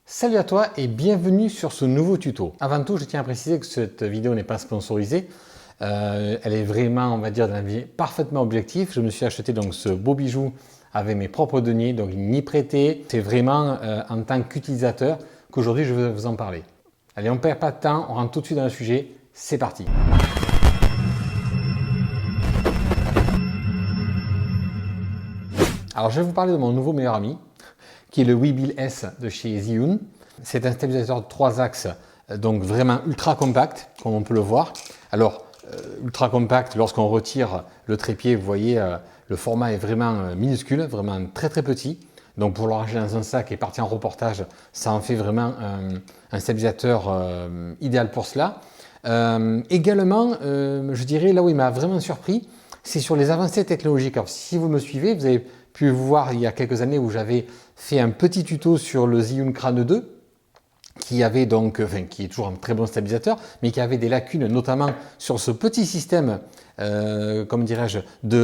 Salut à toi et bienvenue sur ce nouveau tuto. Avant tout, je tiens à préciser que cette vidéo n'est pas sponsorisée. Elle est vraiment, on va dire, d'un avis parfaitement objectif. Je me suis acheté donc ce beau bijou avec mes propres deniers, donc il m'y prêtait. C'est vraiment en tant qu'utilisateur qu'aujourd'hui je veux vous en parler. Allez, on ne perd pas de temps, on rentre tout de suite dans le sujet. C'est parti. Alors, je vais vous parler de mon nouveau meilleur ami, qui est le Weebill S de chez Zhiyun. C'est un stabilisateur de 3 axes, donc vraiment ultra compact, comme on peut le voir. Alors, ultra compact, lorsqu'on retire le trépied, vous voyez, le format est vraiment minuscule, vraiment très très petit. Donc pour le ranger dans un sac et partir en reportage, ça en fait vraiment un stabilisateur idéal pour cela. Également, je dirais, là où il m'a vraiment surpris, c'est sur les avancées technologiques. Alors si vous me suivez, vous avez pu voir il y a quelques années où j'avais fait un petit tuto sur le Zhiyun Crane 2, qui avait donc, qui est toujours un très bon stabilisateur, mais qui avait des lacunes, notamment sur ce petit système, comme dirais-je,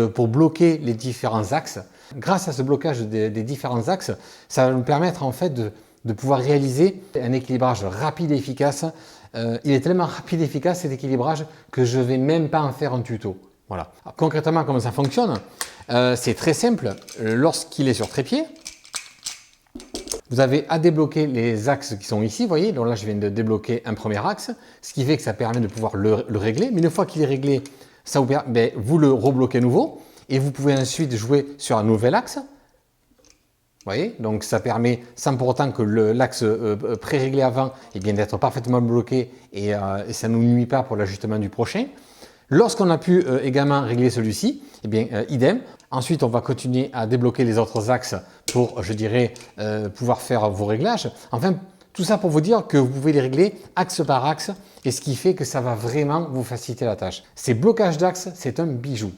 pour bloquer les différents axes. Grâce à ce blocage des différents axes, ça va nous permettre en fait de pouvoir réaliser un équilibrage rapide et efficace. Il est tellement rapide et efficace cet équilibrage que je ne vais même pas en faire un tuto. Voilà. Alors, concrètement, comment ça fonctionne? C'est très simple. Lorsqu'il est sur trépied, vous avez à débloquer les axes qui sont ici, vous voyez. Donc là, je viens de débloquer un premier axe, ce qui fait que ça permet de pouvoir le régler. Mais une fois qu'il est réglé, ça vous permet, vous le rebloquez à nouveau et vous pouvez ensuite jouer sur un nouvel axe. Vous voyez, donc ça permet, sans pour autant que l'axe pré-réglé avant, d'être parfaitement bloqué et ça ne nous nuit pas pour l'ajustement du prochain. Lorsqu'on a pu également régler celui-ci, idem. Ensuite, on va continuer à débloquer les autres axes pour, je dirais, pouvoir faire vos réglages. Enfin, tout ça pour vous dire que vous pouvez les régler axe par axe et ce qui fait que ça va vraiment vous faciliter la tâche. Ces blocages d'axes, c'est un bijou.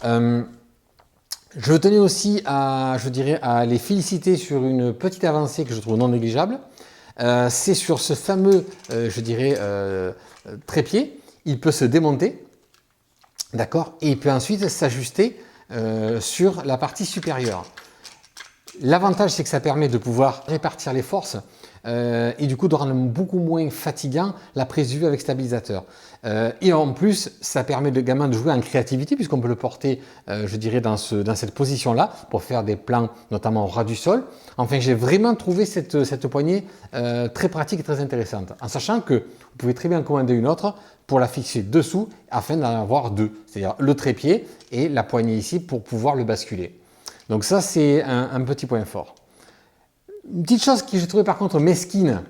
Je tenais aussi à, je dirais, à les féliciter sur une petite avancée que je trouve non négligeable. C'est sur ce fameux, je dirais, trépied. Il peut se démonter. D'accord? Et il peut ensuite s'ajuster sur la partie supérieure. L'avantage, c'est que ça permet de pouvoir répartir les forces et du coup de rendre beaucoup moins fatigant la prise vue avec stabilisateur. Et en plus, ça permet également de jouer en créativité puisqu'on peut le porter, je dirais, dans cette position-là pour faire des plans, notamment au ras du sol. Enfin, j'ai vraiment trouvé cette poignée très pratique et très intéressante, en sachant que vous pouvez très bien commander une autre pour la fixer dessous afin d'en avoir deux, c'est-à-dire le trépied et la poignée ici pour pouvoir le basculer. Donc ça, c'est un petit point fort. Une petite chose que j'ai trouvé par contre mesquine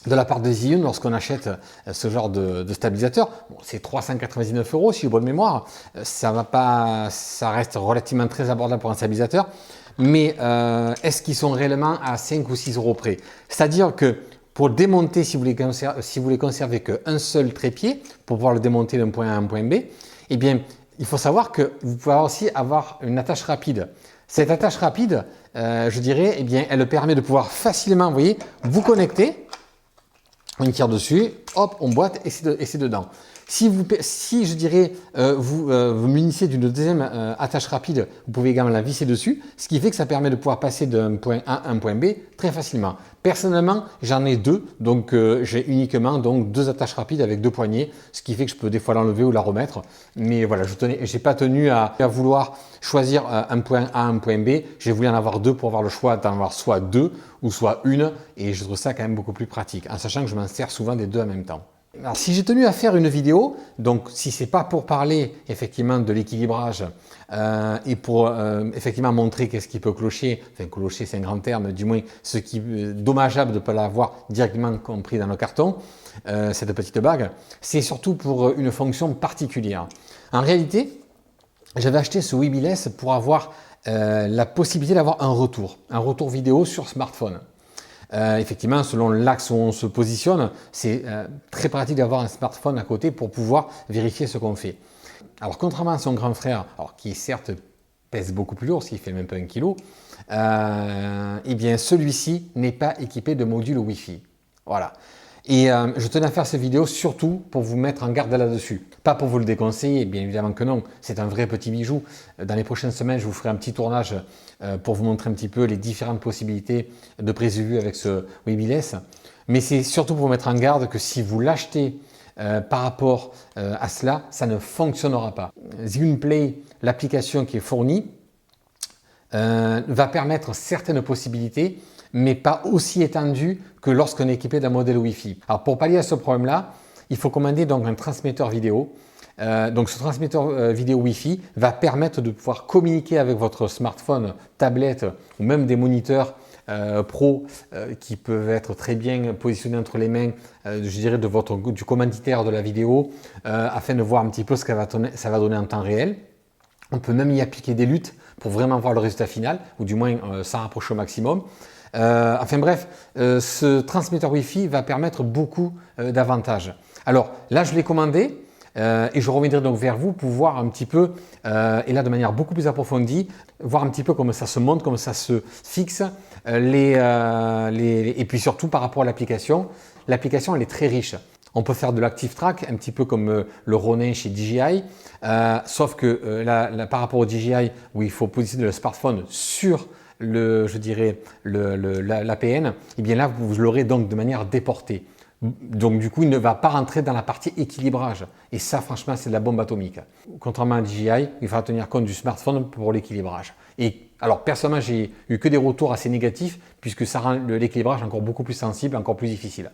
de la part de Zhiyun lorsqu'on achète ce genre de stabilisateur, bon, c'est 399 € si j'ai bonne mémoire, ça reste relativement très abordable pour un stabilisateur, mais est-ce qu'ils sont réellement à 5 ou 6 € près? C'est-à-dire que pour démonter, si vous voulez conserver qu'un seul trépied, pour pouvoir le démonter d'un point A à un point B, eh bien, il faut savoir que vous pouvez aussi avoir une attache rapide. Cette attache rapide, je dirais, eh bien, elle permet de pouvoir facilement, vous voyez, vous connecter. On tire dessus, hop, on boite et c'est dedans. Si je dirais, vous munissez d'une deuxième attache rapide, vous pouvez également la visser dessus, ce qui fait que ça permet de pouvoir passer d'un point A à un point B très facilement. Personnellement, j'en ai deux, donc j'ai uniquement donc deux attaches rapides avec deux poignées, ce qui fait que je peux des fois l'enlever ou la remettre. Mais voilà, je n'ai pas tenu à vouloir choisir un point A, un point B. J'ai voulu en avoir deux pour avoir le choix d'en avoir soit deux ou soit une, et je trouve ça quand même beaucoup plus pratique, en sachant que je m'en sers souvent des deux en même temps. Alors, si j'ai tenu à faire une vidéo, donc si c'est pas pour parler effectivement de l'équilibrage et pour effectivement montrer qu'est-ce qui peut clocher, enfin clocher c'est un grand terme, du moins ce qui est dommageable de ne pas l'avoir directement compris dans le carton, cette petite bague, c'est surtout pour une fonction particulière. En réalité, j'avais acheté ce Weebill S pour avoir la possibilité d'avoir un retour vidéo sur smartphone. Effectivement, selon l'axe où on se positionne, c'est très pratique d'avoir un smartphone à côté pour pouvoir vérifier ce qu'on fait. Alors, contrairement à son grand frère, alors, qui certes pèse beaucoup plus lourd, s'il fait même pas 1 kg, eh bien celui-ci n'est pas équipé de module Wi-Fi. Voilà. Et je tenais à faire cette vidéo surtout pour vous mettre en garde là-dessus. Pas pour vous le déconseiller, bien évidemment que non. C'est un vrai petit bijou. Dans les prochaines semaines, je vous ferai un petit tournage pour vous montrer un petit peu les différentes possibilités de prise de vue avec ce Webeiless. Mais c'est surtout pour vous mettre en garde que si vous l'achetez par rapport à cela, ça ne fonctionnera pas. ZoomPlay, l'application qui est fournie, va permettre certaines possibilités, mais pas aussi étendues que lorsqu'on est équipé d'un modèle Wi-Fi. Alors pour pallier à ce problème-là, il faut commander donc un transmetteur vidéo. Donc ce transmetteur vidéo Wi-Fi va permettre de pouvoir communiquer avec votre smartphone, tablette ou même des moniteurs pro qui peuvent être très bien positionnés entre les mains, je dirais du commanditaire de la vidéo, afin de voir un petit peu ce que ça va donner en temps réel. On peut même y appliquer des luttes pour vraiment voir le résultat final, ou du moins s'en rapprocher au maximum. Enfin bref, ce transmetteur Wi-Fi va permettre beaucoup d'avantages. Alors là, je l'ai commandé et je reviendrai donc vers vous pour voir un petit peu, et là de manière beaucoup plus approfondie, voir un petit peu comment ça se monte, comment ça se fixe, et puis surtout par rapport à l'application. L'application, elle est très riche. On peut faire de l'active track, un petit peu comme le Ronin chez DJI, sauf que là, par rapport au DJI, où il faut positionner le smartphone sur l'APN, et bien là, vous l'aurez donc de manière déportée. Donc du coup, il ne va pas rentrer dans la partie équilibrage. Et ça, franchement, c'est de la bombe atomique. Contrairement à DJI, il faudra tenir compte du smartphone pour l'équilibrage. Et alors, personnellement, j'ai eu que des retours assez négatifs, puisque ça rend l'équilibrage encore beaucoup plus sensible, encore plus difficile.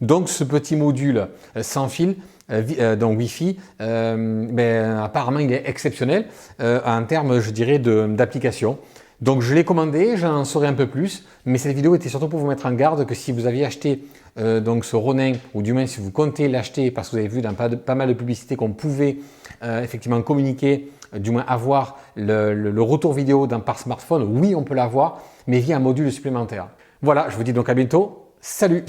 Donc ce petit module sans fil, donc Wi-Fi, apparemment il est exceptionnel en termes, je dirais, d'application. Donc je l'ai commandé, j'en saurai un peu plus, mais cette vidéo était surtout pour vous mettre en garde que si vous aviez acheté donc ce Ronin, ou du moins si vous comptez l'acheter, parce que vous avez vu dans pas mal de publicités qu'on pouvait effectivement communiquer, du moins avoir le retour vidéo par smartphone, oui on peut l'avoir, mais via un module supplémentaire. Voilà, je vous dis donc à bientôt, salut!